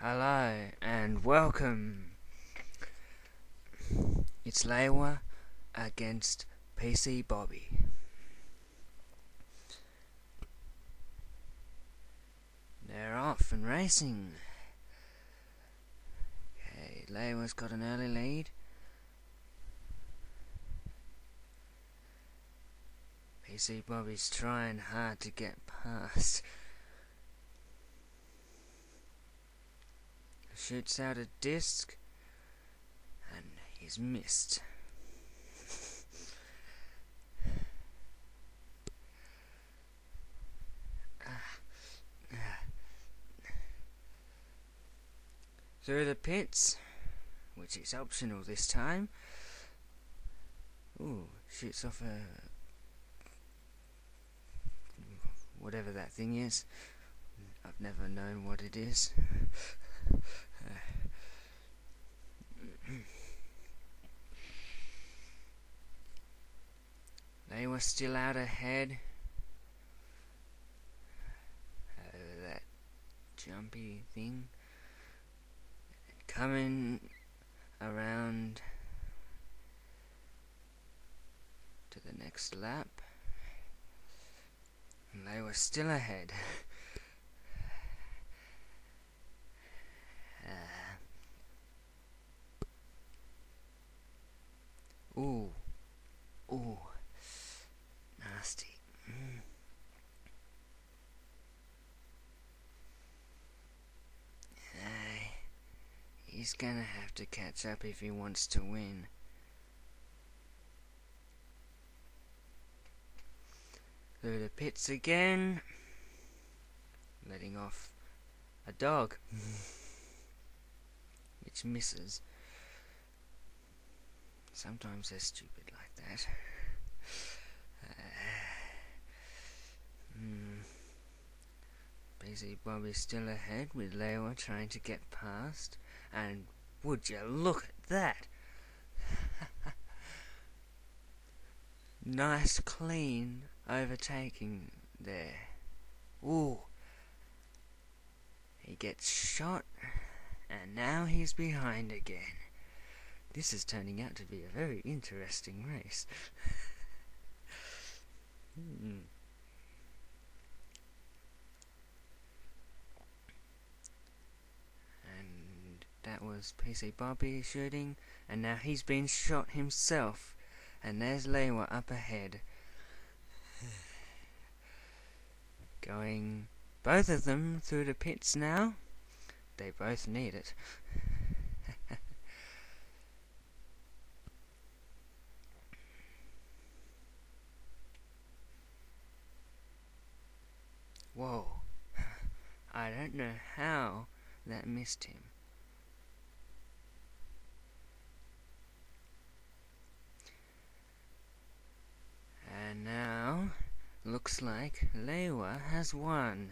Hello and welcome. It's Lewa against PC Bobby. They're off and racing. Okay, Lewa's got an early lead. PC Bobby's trying hard to get past. Shoots out a disc and he's missed. Through the pits, which is optional this time. Ooh, shoots off a whatever that thing is. I've never known what it is. They were still out ahead over that jumpy thing, coming around to the next lap, and they were still ahead. Ooh, nasty. He's gonna have to catch up if he wants to win. Through the pits again, letting off a dog, which misses. Sometimes they're stupid like that. Busy Bobby's still ahead with Lewa trying to get past, and would you look at that? Nice clean overtaking there. Ooh. He gets shot, and now he's behind again. This is turning out to be a very interesting race. And that was PC Bobby shooting, and now he's been shot himself. And there's Lewa up ahead. Going, both of them through the pits now. They both need it. Whoa. I don't know how that missed him. And now, looks like Lewa has won.